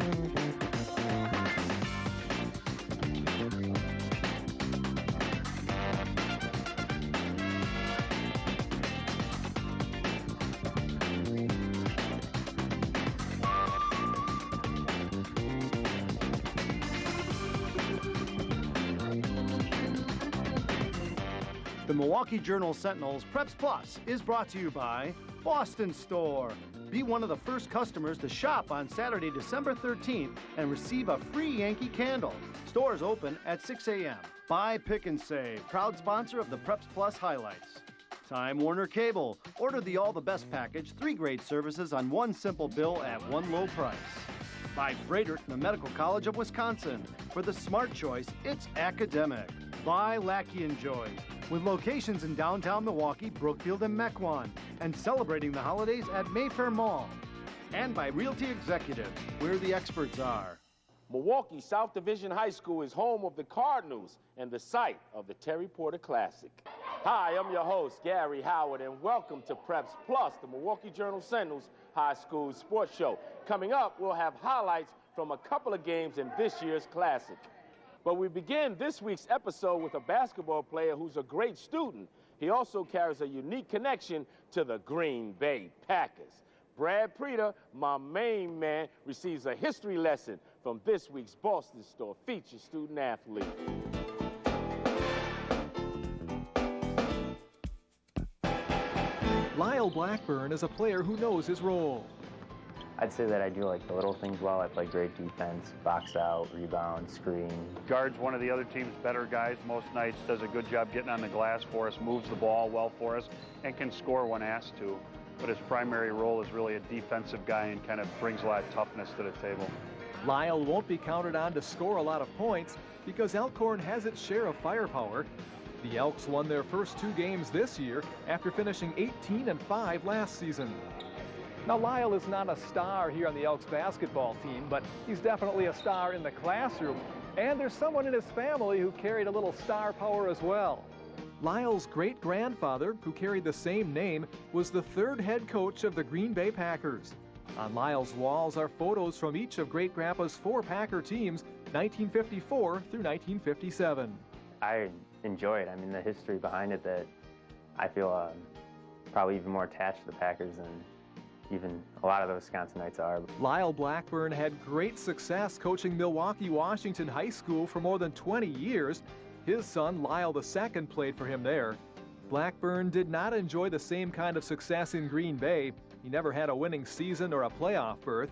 The Milwaukee Journal-Sentinel's Preps Plus is brought to you by Boston Store. Be one of the first customers to shop on Saturday, December 13th and receive a free Yankee candle. Stores open at 6 a.m. Buy, Pick, and Save, proud sponsor of the Preps Plus highlights. Time Warner Cable. Order the All the Best package, 3 great services on one simple bill at one low price. By Frederick, the Medical College of Wisconsin. For the smart choice, it's academic. By Lackey & Joy's, with locations in downtown Milwaukee, Brookfield, and Mequon, and celebrating the holidays at Mayfair Mall. And by Realty Executives, where the experts are. Milwaukee South Division High School is home of the Cardinals and the site of the Terry Porter Classic. Hi, I'm your host, Gary Howard, and welcome to Preps Plus, the Milwaukee Journal-Sentinel's high school sports show. Coming up, we'll have highlights from a couple of games in this year's Classic. But we begin this week's episode with a basketball player who's a great student. He also carries a unique connection to the Green Bay Packers. Brad Preda, my main man, receives a history lesson from this week's Boston Store featured student athlete. Lyle Blackburn is a player who knows his role. I'd say that I do like the little things well. I play great defense, box out, rebound, screen. Guards one of the other team's better guys most nights, does a good job getting on the glass for us, moves the ball well for us, and can score when asked to. But his primary role is really a defensive guy and kind of brings a lot of toughness to the table. Lyle won't be counted on to score a lot of points because Elkhorn has its share of firepower. The Elks won their first 2 games this year after finishing 18-5 last season. Now, Lyle is not a star here on the Elks basketball team, but he's definitely a star in the classroom. And there's someone in his family who carried a little star power as well. Lyle's great-grandfather, who carried the same name, was the 3rd head coach of the Green Bay Packers. On Lyle's walls are photos from each of Great-Grandpa's 4 Packer teams, 1954 through 1957. I enjoy it. I mean, the history behind it that I feel probably even more attached to the Packers than even a lot of the Wisconsinites are. Lyle Blackburn had great success coaching Milwaukee Washington High School for more than 20 years. His son, Lyle II, played for him there. Blackburn did not enjoy the same kind of success in Green Bay. He never had a winning season or a playoff berth.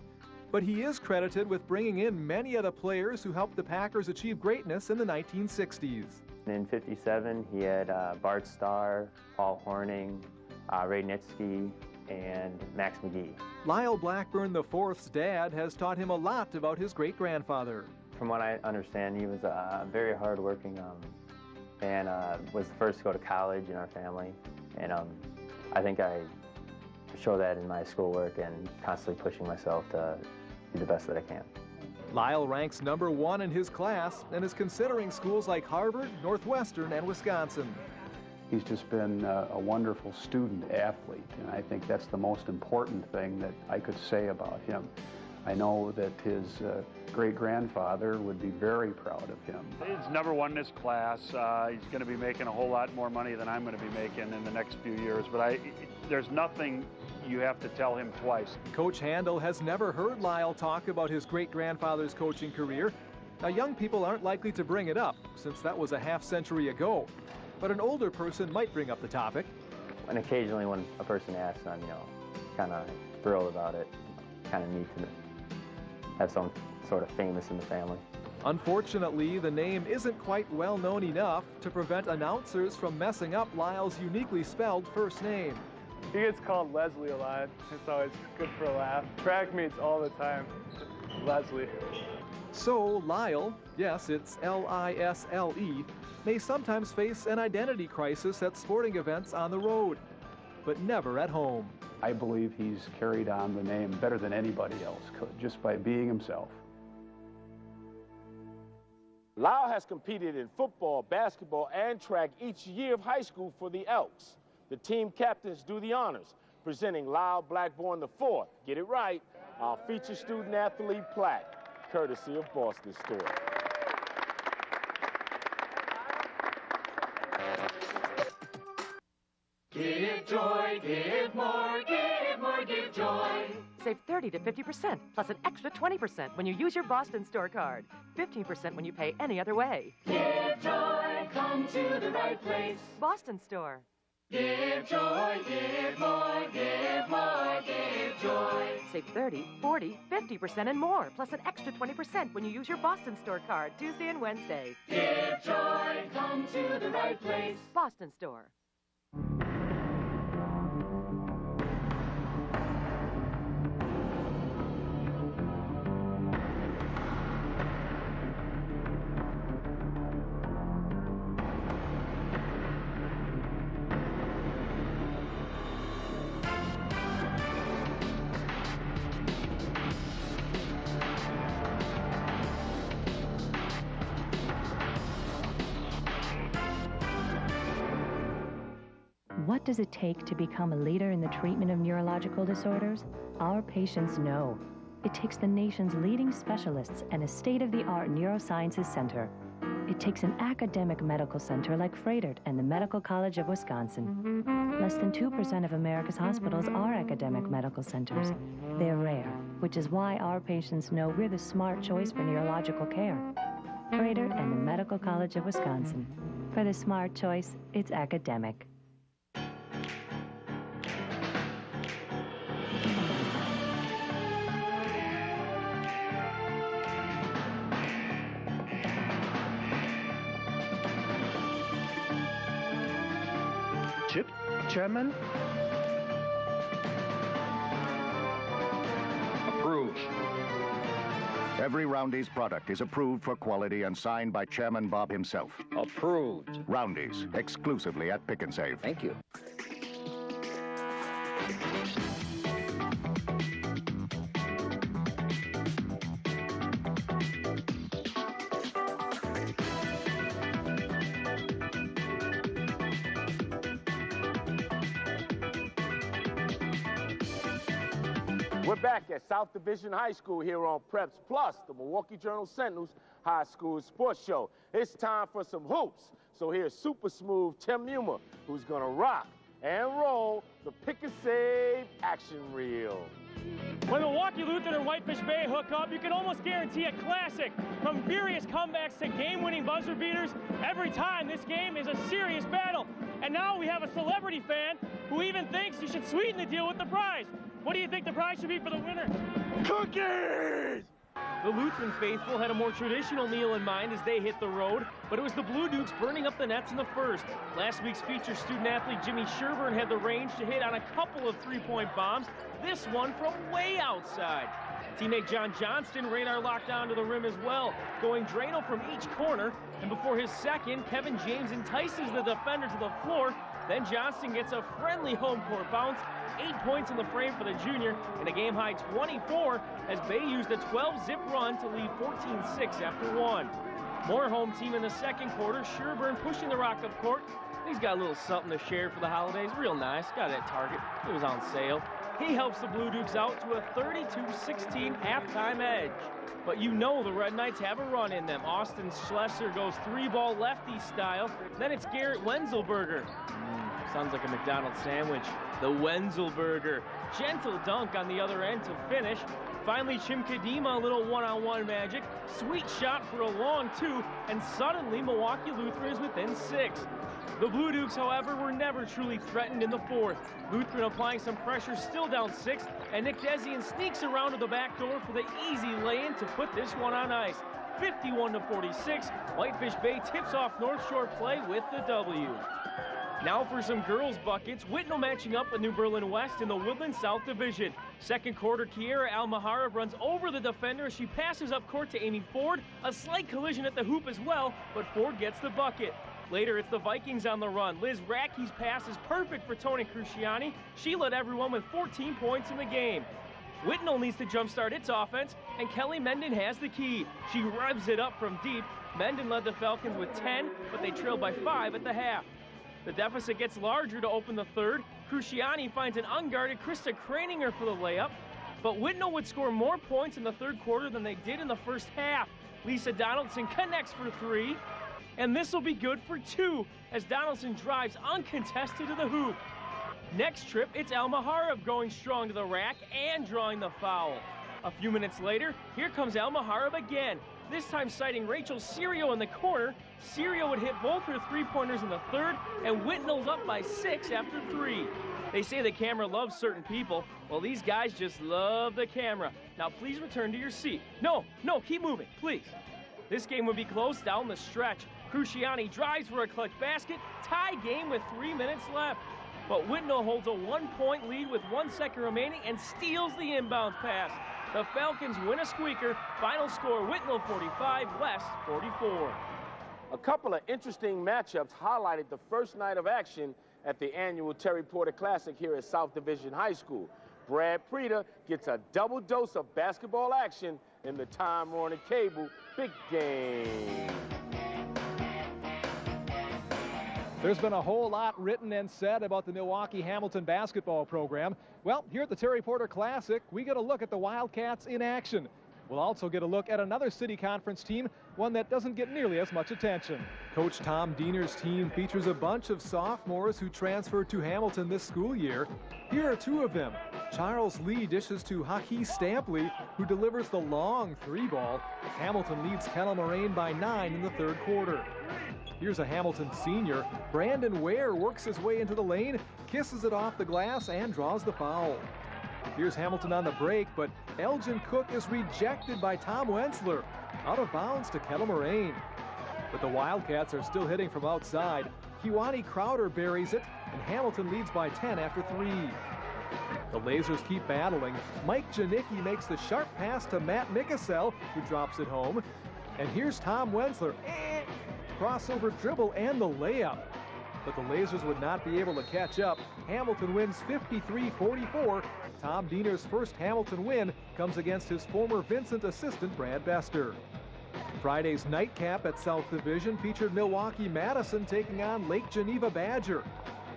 But he is credited with bringing in many of the players who helped the Packers achieve greatness in the 1960s. In '57, he had Bart Starr, Paul Hornung, Ray Nitschke, and Max McGee. Lyle Blackburn IV's dad has taught him a lot about his great-grandfather. From what I understand, he was very hardworking and was the first to go to college in our family. And I think I show that in my schoolwork and constantly pushing myself to be the best that I can. Lyle ranks #1 in his class and is considering schools like Harvard, Northwestern, and Wisconsin. He's just been a wonderful student athlete, and I think that's the most important thing that I could say about him. I know that his great-grandfather would be very proud of him. He's #1 in his class. He's going to be making a whole lot more money than I'm going to be making in the next few years, but there's nothing you have to tell him twice. Coach Handel has never heard Lyle talk about his great-grandfather's coaching career. Now, young people aren't likely to bring it up, since that was a half-century ago. But an older person might bring up the topic. And occasionally when a person asks, I'm, kind of thrilled about it. Kind of neat to have some sort of famous in the family. Unfortunately, the name isn't quite well known enough to prevent announcers from messing up Lyle's uniquely spelled first name. He gets called Leslie a lot. It's always good for a laugh. Track meets all the time. Leslie. So Lyle, yes, it's L-I-S-L-E, may sometimes face an identity crisis at sporting events on the road, but never at home. I believe he's carried on the name better than anybody else could, just by being himself. Lyle has competed in football, basketball, and track each year of high school for the Elks. The team captains do the honors, presenting Lyle Blackburn IV, get it right, our featured student athlete plaque. courtesy of Boston Store. Give joy, give more, give more, give joy. Save 30 to 50%, plus an extra 20% when you use your Boston Store card. 15% when you pay any other way. Give joy, come to the right place. Boston Store. Give joy, give more, give more, give joy. Save 30, 40, 50% and more, plus an extra 20% when you use your Boston Store card Tuesday and Wednesday. Give joy, come to the right place. Boston Store. What does it take to become a leader in the treatment of neurological disorders? Our patients know. It takes the nation's leading specialists and a state-of-the-art neurosciences center. It takes an academic medical center like Froedtert and the Medical College of Wisconsin. Less than 2% of America's hospitals are academic medical centers. They're rare, which is why our patients know we're the smart choice for neurological care. Froedtert and the Medical College of Wisconsin. For the smart choice, it's academic. Chip, Chairman? Approved. Every Roundy's product is approved for quality and signed by Chairman Bob himself. Approved. Roundy's, exclusively at Pick and Save. Thank you. We're back at South Division High School here on Preps Plus, the Milwaukee Journal Sentinel's high school sports show. It's time for some hoops. So here's super smooth Tim Newman, who's gonna rock and roll the Pick and Save action reel. When Milwaukee Lutheran and Whitefish Bay hook up, you can almost guarantee a classic. From furious comebacks to game-winning buzzer beaters, every time this game is a serious battle. And now we have a celebrity fan who even thinks you should sweeten the deal with the prize. What do you think the prize should be for the winner? Cookies! The Lutheran faithful had a more traditional meal in mind as they hit the road, but it was the Blue Dukes burning up the nets in the first. Last week's featured student-athlete Jimmy Sherburne had the range to hit on a couple of three-point bombs, this one from way outside. Teammate John Johnston radar locked down to the rim as well, going Drano from each corner, and before his second, Kevin James entices the defender to the floor. Then Johnston gets a friendly home court bounce, 8 points in the frame for the junior, and a game-high 24 as Bay used a 12-zip run to lead 14-6 after one. More home team in the second quarter, Sherburne pushing the rock up court. He's got a little something to share for the holidays, real nice, got it at Target, it was on sale. He helps the Blue Dukes out to a 32-16 halftime edge. But you know the Red Knights have a run in them. Austin Schlesser goes three-ball lefty style. Then it's Garrett Wenzelberger. Sounds like a McDonald's sandwich. The Wenzelberger. Gentle dunk on the other end to finish. Finally, Chim Kadima, a little one-on-one magic. Sweet shot for a long two, and suddenly Milwaukee Lutheran is within 6. The Blue Dukes, however, were never truly threatened in the fourth. Lutheran applying some pressure, still down 6, and Nick Desian sneaks around to the back door for the easy lay-in to put this one on ice. 51-46, Whitefish Bay tips off North Shore play with the W. Now for some girls' buckets, Whitnall matching up with New Berlin West in the Woodland South Division. Second quarter, Kiera Almahara runs over the defender as she passes up court to Amy Ford. A slight collision at the hoop as well, but Ford gets the bucket. Later, it's the Vikings on the run. Liz Rackey's pass is perfect for Toni Cruciani. She led everyone with 14 points in the game. Whitnall needs to jumpstart its offense, and Kelly Menden has the key. She revs it up from deep. Menden led the Falcons with 10, but they trailed by 5 at the half. The deficit gets larger to open the third. Cruciani finds an unguarded Krista Kraninger for the layup. But Whitnell would score more points in the third quarter than they did in the first half. Lisa Donaldson connects for 3, and this will be good for 2 as Donaldson drives uncontested to the hoop. Next trip, it's Alma Harab going strong to the rack and drawing the foul. A few minutes later, here comes Alma Harab again, this time citing Rachel Serio in the corner. Serio would hit both her three-pointers in the third, and Whitnell's up by 6 after 3. They say the camera loves certain people. Well, these guys just love the camera. Now, please return to your seat. No, keep moving, please. This game would be close down the stretch. Cruciani drives for a clutch basket. Tie game with 3 minutes left. But Whitnell holds a 1-point lead with 1 second remaining and steals the inbound pass. The Falcons win a squeaker. Final score, Whitnell 45, West 44. A couple of interesting matchups highlighted the first night of action at the annual Terry Porter Classic here at South Division High School. Brad Preda gets a double dose of basketball action in the Time Warner Cable Big Game. There's been a whole lot written and said about the Milwaukee-Hamilton basketball program. Well, here at the Terry Porter Classic, we get a look at the Wildcats in action. We'll also get a look at another City Conference team, one that doesn't get nearly as much attention. Coach Tom Diener's team features a bunch of sophomores who transferred to Hamilton this school year. Here are 2 of them. Charles Lee dishes to Haki Stampley, who delivers the long 3-ball. Hamilton leads Kettle Moraine by 9 in the third quarter. Here's a Hamilton senior. Brandon Ware works his way into the lane, kisses it off the glass, and draws the foul. Here's Hamilton on the break, but Elgin Cook is rejected by Tom Wensler. Out of bounds to Kettle Moraine. But the Wildcats are still hitting from outside. Kiwani Crowder buries it, and Hamilton leads by 10 after 3. The Lasers keep battling. Mike Janicki makes the sharp pass to Matt Mikasel, who drops it home. And here's Tom Wensler. Crossover dribble and the layup. But the Lasers would not be able to catch up. Hamilton wins 53-44. Tom Diener's first Hamilton win comes against his former Vincent assistant Brad Bester. Friday's nightcap at South Division featured Milwaukee-Madison taking on Lake Geneva Badger.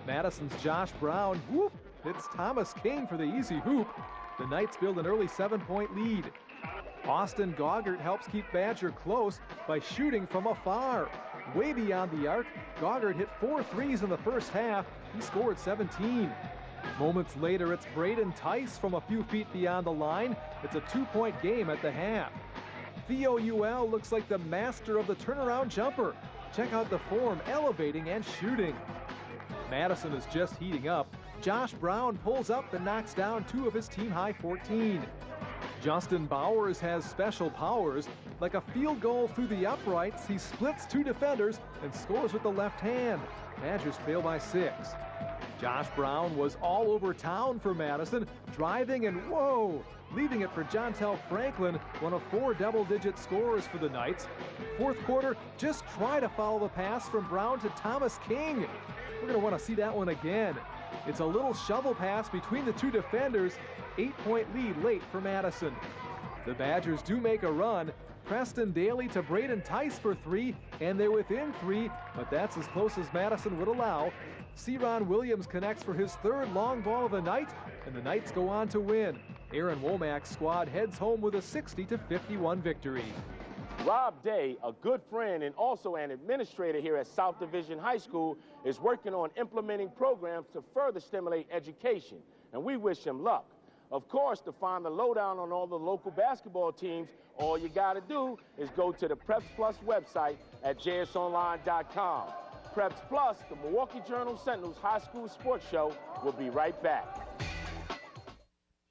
Madison's Josh Brown hits Thomas King for the easy hoop. The Knights build an early 7-point lead. Austin Goggart helps keep Badger close by shooting from afar. Way beyond the arc, Goggart hit 4 threes in the first half. He scored 17. Moments later, it's Braden Tice from a few feet beyond the line. It's a 2-point game at the half. Theo Ul looks like the master of the turnaround jumper. Check out the form, elevating and shooting. Madison is just heating up. Josh Brown pulls up and knocks down 2 of his team-high 14. Justin Bowers has special powers. Like a field goal through the uprights, he splits 2 defenders and scores with the left hand. Badgers fail by 6. Josh Brown was all over town for Madison, driving and leaving it for Jontel Franklin, one of 4 double-digit scorers for the Knights. Fourth quarter, just try to follow the pass from Brown to Thomas King. We're going to want to see that one again. It's a little shovel pass between the 2 defenders. 8-point lead late for Madison. The Badgers do make a run. Preston Daly to Braden Tice for 3, and they're within 3, but that's as close as Madison would allow. Ceron Williams connects for his 3rd long ball of the night, and the Knights go on to win. Aaron Womack's squad heads home with a 60-51 victory. Rob Day, a good friend and also an administrator here at South Division High School, is working on implementing programs to further stimulate education, and we wish him luck. Of course, to find the lowdown on all the local basketball teams, all you got to do is go to the Preps Plus website at jsonline.com. Preps Plus, the Milwaukee Journal-Sentinel's high school sports show, will be right back.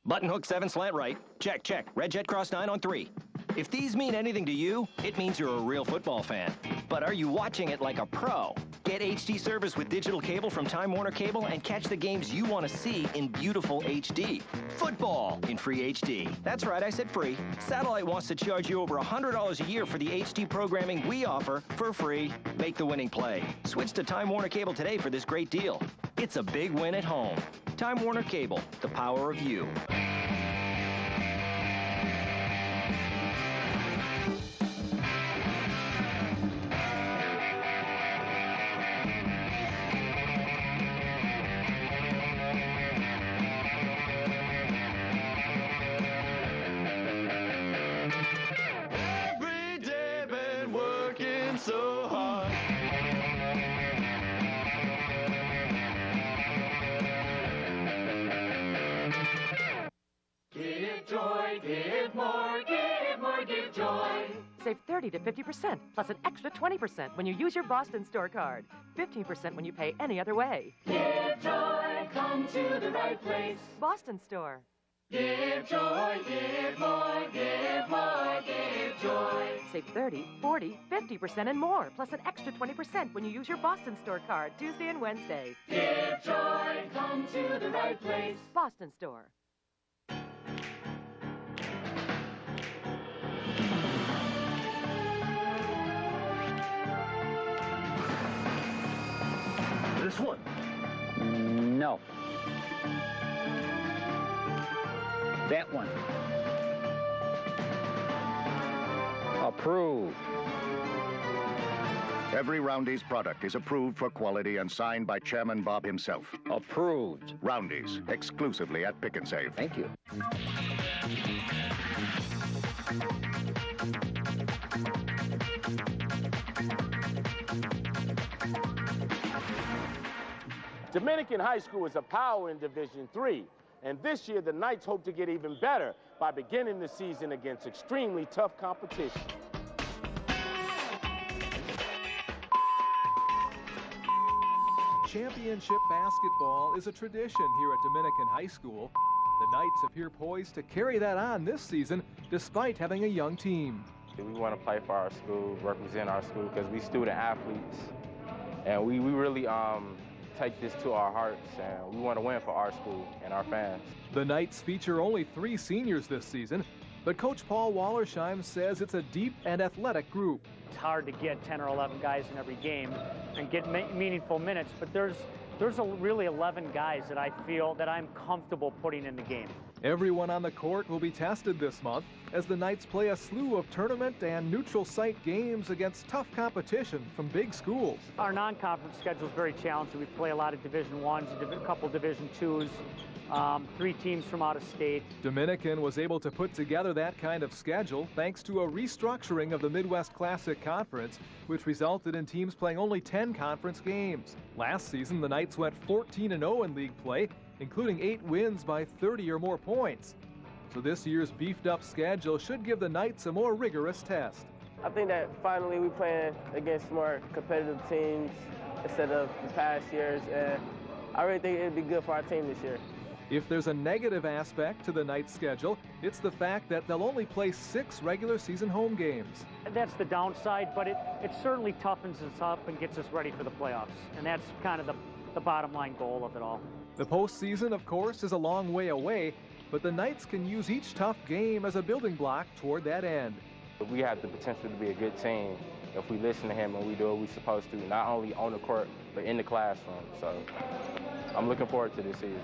Button hook 7 slant right. Check, check. Red jet cross 9 on 3. If these mean anything to you, it means you're a real football fan. But are you watching it like a pro? Get HD service with digital cable from Time Warner Cable and catch the games you want to see in beautiful HD. Football in free HD. That's right, I said free. Satellite wants to charge you over $100 a year for the HD programming we offer for free. Make the winning play. Switch to Time Warner Cable today for this great deal. It's a big win at home. Time Warner Cable, the power of you. give joy. Save 30 to 50%, plus an extra 20% when you use your Boston Store card. 15% when you pay any other way. Give joy, come to the right place. Boston Store. Give joy, give more, give more, give joy. Save 30, 40, 50% and more, plus an extra 20% when you use your Boston Store card Tuesday and Wednesday. Give joy, come to the right place. Boston Store. This one. No. That one. Approved. Every Roundy's product is approved for quality and signed by Chairman Bob himself. Approved. Roundy's, exclusively at Pick and Save. Thank you. Dominican High School is a power in Division III, and this year the Knights hope to get even better by beginning the season against extremely tough competition. Championship basketball is a tradition here at Dominican High School. The Knights appear poised to carry that on this season, despite having a young team. We want to play for our school, represent our school, because we student athletes, and we really take this to our hearts, and we want to win for our school and our fans. The Knights feature only 3 seniors this season, but Coach Paul Wallersheim says it's a deep and athletic group. It's hard to get 10 or 11 guys in every game and get meaningful minutes, but there's really 11 guys that I feel that I'm comfortable putting in the game. Everyone on the court will be tested this month as the Knights play a slew of tournament and neutral site games against tough competition from big schools. Our non-conference schedule is very challenging. We play a lot of Division I's, a couple Division II's, 3 teams from out of state. Dominican was able to put together that kind of schedule thanks to a restructuring of the Midwest Classic Conference, which resulted in teams playing only 10 conference games. Last season, the Knights went 14-0 in league play, including 8 wins by 30 or more points. So this year's beefed-up schedule should give the Knights a more rigorous test. I think that finally we're playing against more competitive teams instead of the past years, and I really think it'd be good for our team this year. If there's a negative aspect to the Knights' schedule, it's the fact that they'll only play 6 regular season home games. That's the downside, but it certainly toughens us up and gets us ready for the playoffs, and that's kind of the bottom line goal of it all. The postseason, of course, is a long way away, but the Knights can use each tough game as a building block toward that end. We have the potential to be a good team if we listen to him and we do what we're supposed to, not only on the court, but in the classroom. So I'm looking forward to this season.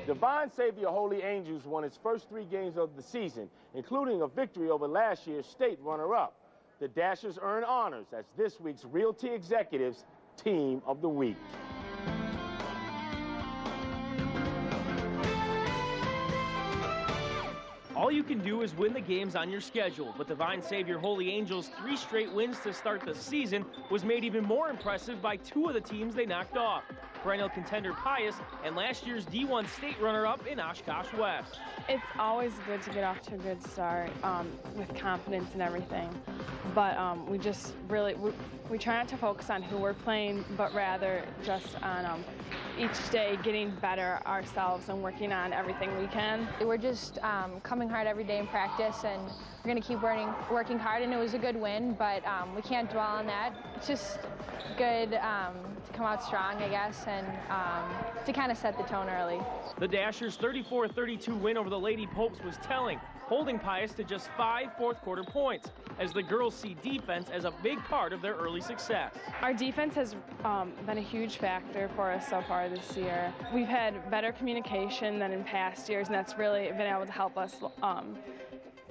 Divine Savior Holy Angels won its first 3 games of the season, including a victory over last year's state runner-up. The Dashers earn honors as this week's Realty Executives Team of the Week. All you can do is win the games on your schedule, but Divine Savior Holy Angels' 3 straight wins to start the season was made even more impressive by 2 of the teams they knocked off. Perennial contender Pius and last year's D1 state runner-up in Oshkosh West. It's always good to get off to a good start with confidence and everything, but we just really, we try not to focus on who we're playing, but rather just on each day getting better ourselves and working on everything we can. We're just coming hard every day in practice, and we're going to keep working hard, and it was a good win, but we can't dwell on that. It's just good to come out strong, I guess, and to kind of set the tone early. The Dashers' 34-32 win over the Lady Popes was telling, holding Pius to just 5 fourth-quarter points, as the girls see defense as a big part of their early success. Our defense has been a huge factor for us so far this year. We've had better communication than in past years, and that's really been able to help us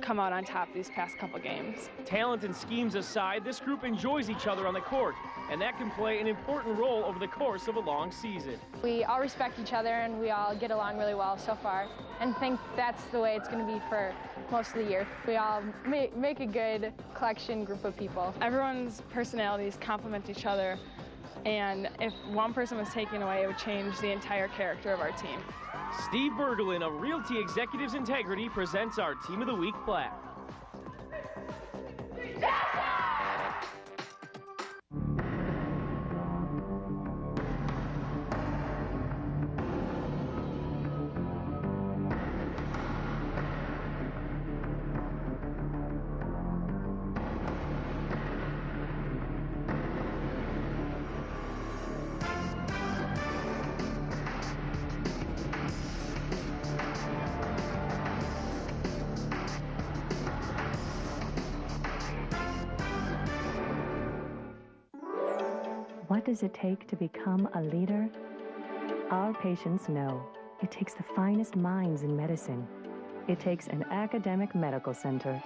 come out on top these past couple games. Talent and schemes aside, this group enjoys each other on the court, and that can play an important role over the course of a long season. We all respect each other, and we all get along really well so far, and think that's the way it's going to be for most of the year. We all make a good collection group of people. Everyone's personalities complement each other, and if one person was taken away, it would change the entire character of our team. Steve Bergelin of Realty Executives Integrity presents our Team of the Week plaque. What does it take to become a leader? Our patients know it takes the finest minds in medicine. It takes an academic medical center.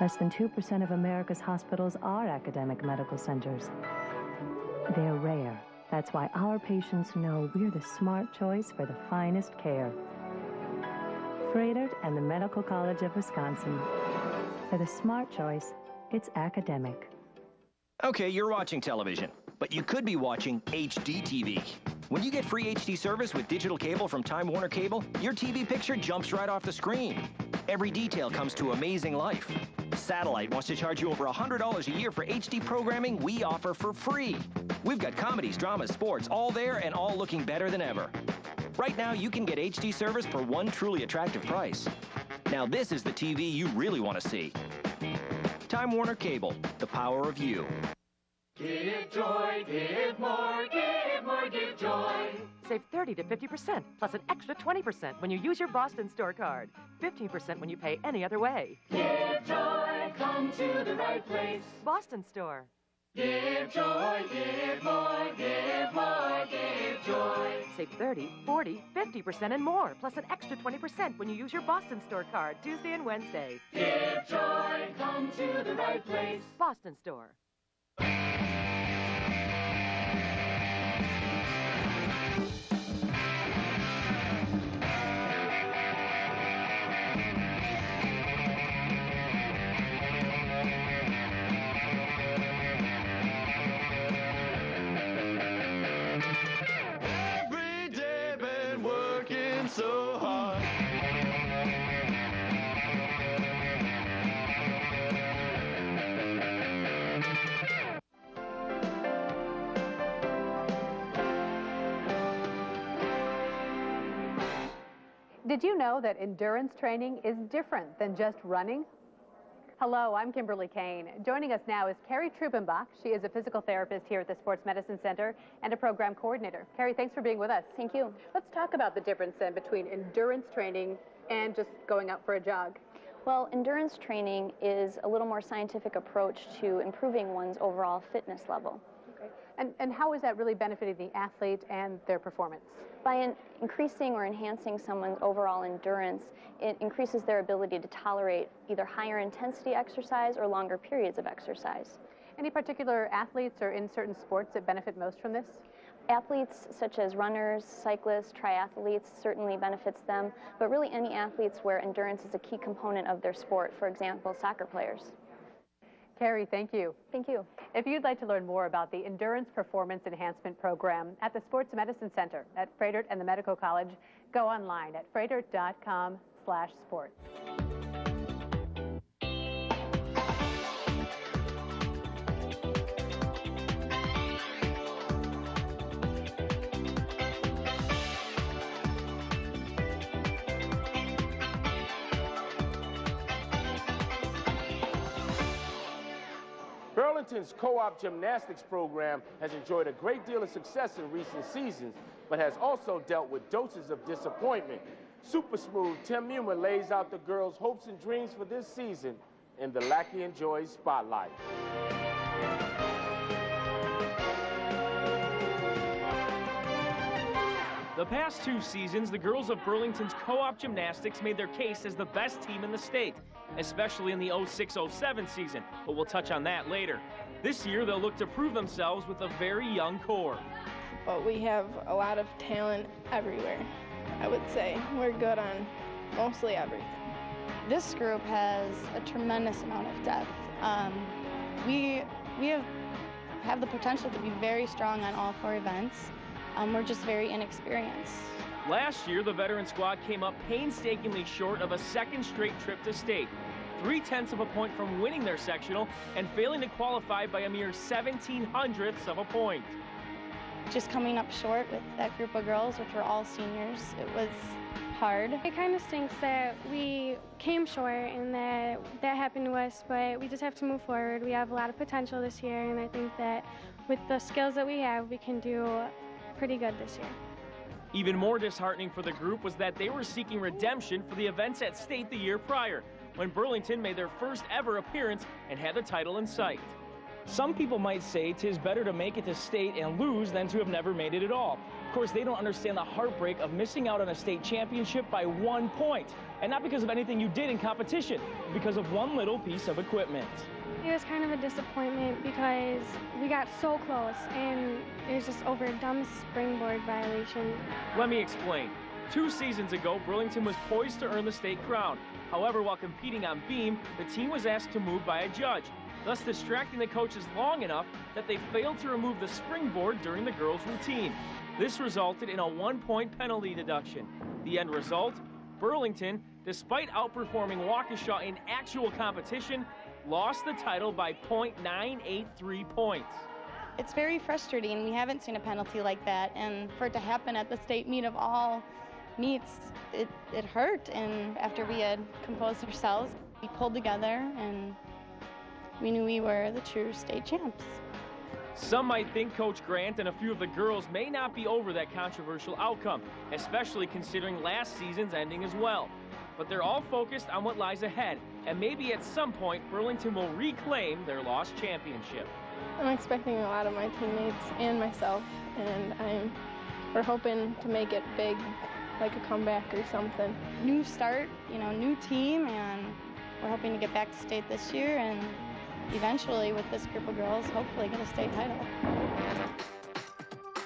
Less than 2% of America's hospitals are academic medical centers. They're rare. That's why our patients know we're the smart choice for the finest care. Fredert and the Medical College of Wisconsin. For the smart choice, it's academic. Okay, you're watching television, but you could be watching HD TV. When you get free HD service with digital cable from Time Warner Cable, your TV picture jumps right off the screen. Every detail comes to amazing life. Satellite wants to charge you over $100 a year for HD programming we offer for free. We've got comedies, dramas, sports, all there and all looking better than ever. Right now, you can get HD service for one truly attractive price. Now this is the TV you really want to see. Time Warner Cable, the power of you. Give joy, give more, give more, give joy. Save 30 to 50%, plus an extra 20% when you use your Boston Store card. 15% when you pay any other way. Give joy, come to the right place. Boston Store. Give joy, give more, give more, give joy. Save 30, 40, 50% and more, plus an extra 20% when you use your Boston Store card Tuesday and Wednesday. Give joy, come to the right place. Boston Store. So hard. Did you know that endurance training is different than just running? Hello, I'm Kimberly Kane. Joining us now is Carrie Trubenbach. She is a physical therapist here at the Sports Medicine Center and a program coordinator. Carrie, thanks for being with us. Thank you. Let's talk about the difference then between endurance training and just going out for a jog. Well, endurance training is a little more scientific approach to improving one's overall fitness level. Okay. And how is that really benefiting the athlete and their performance? By increasing or enhancing someone's overall endurance, it increases their ability to tolerate either higher intensity exercise or longer periods of exercise. Any particular athletes or in certain sports that benefit most from this? Athletes such as runners, cyclists, triathletes certainly benefits them, but really any athletes where endurance is a key component of their sport, for example, soccer players. Carrie, thank you. Thank you. If you'd like to learn more about the Endurance Performance Enhancement Program at the Sports Medicine Center at Fredert and the Medical College, go online at fredert.com/sports. Burlington's co-op gymnastics program has enjoyed a great deal of success in recent seasons, but has also dealt with doses of disappointment. Super Smooth Tim Newman lays out the girls' hopes and dreams for this season in the Lackey and Joy Spotlight. The past 2 seasons, the girls of Burlington's co-op gymnastics made their case as the best team in the state, especially in the 06-07 season, but we'll touch on that later. This year, they'll look to prove themselves with a very young core. But we have a lot of talent everywhere, I would say. We're good on mostly everything. This group has a tremendous amount of depth. We have the potential to be very strong on all 4 events. We're just very inexperienced. Last year, the veteran squad came up painstakingly short of a second straight trip to state, 0.3 of a point from winning their sectional and failing to qualify by a mere 0.17 of a point. Just coming up short with that group of girls, which were all seniors, it was hard. It kind of stinks that we came short and that happened to us, but we just have to move forward. We have a lot of potential this year, and I think that with the skills that we have, we can do pretty good this year. Even more disheartening for the group was that they were seeking redemption for the events at state the year prior, when Burlington made their first ever appearance and had the title in sight. Some people might say 'tis better to make it to state and lose than to have never made it at all. Of course, they don't understand the heartbreak of missing out on a state championship by 1 point. And not because of anything you did in competition, but because of one little piece of equipment. It was kind of a disappointment because we got so close, and it was just over a dumb springboard violation. Let me explain. 2 seasons ago, Burlington was poised to earn the state crown. However, while competing on beam, the team was asked to move by a judge, thus distracting the coaches long enough that they failed to remove the springboard during the girls' routine. This resulted in a 1-point penalty deduction. The end result? Burlington, despite outperforming Waukesha in actual competition, lost the title by .983 points. It's very frustrating. We haven't seen a penalty like that, and for it to happen at the state meet of all meets, it hurt. And after we had composed ourselves, we pulled together and we knew we were the true state champs. Some might think Coach Grant and a few of the girls may not be over that controversial outcome, especially considering last season's ending as well. But they're all focused on what lies ahead, and maybe at some point Burlington will reclaim their lost championship. I'm expecting a lot of my teammates and myself, and we're hoping to make it big, like a comeback or something. New start, new team, and we're hoping to get back to state this year and eventually with this group of girls hopefully get a state title.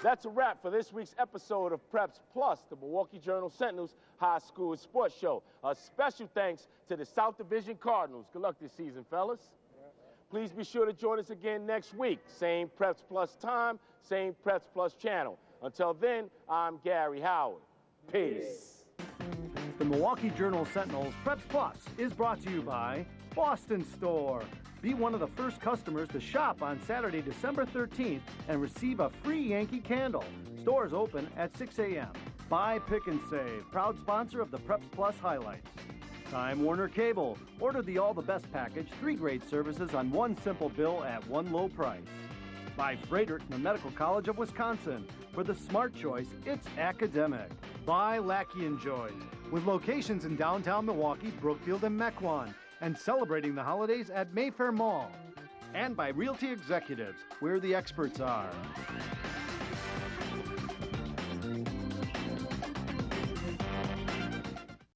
That's a wrap for this week's episode of Preps Plus, the Milwaukee Journal-Sentinel's high school sports show. A special thanks to the South Division Cardinals. Good luck this season, fellas. Please be sure to join us again next week. Same Preps Plus time, same Preps Plus channel. Until then, I'm Gary Howard. Peace. The Milwaukee Journal-Sentinel's Preps Plus is brought to you by Boston Store. Be one of the first customers to shop on Saturday, December 13th and receive a free Yankee candle. Stores open at 6 a.m. Buy, Pick, and Save, proud sponsor of the Preps Plus highlights. Time Warner Cable. Order the All the Best package, 3 great services on one simple bill at one low price. By Frederick, the Medical College of Wisconsin. For the smart choice, it's academic. By Lackey & Joy, with locations in downtown Milwaukee, Brookfield, and Mequon, and celebrating the holidays at Mayfair Mall. And by Realty Executives, where the experts are.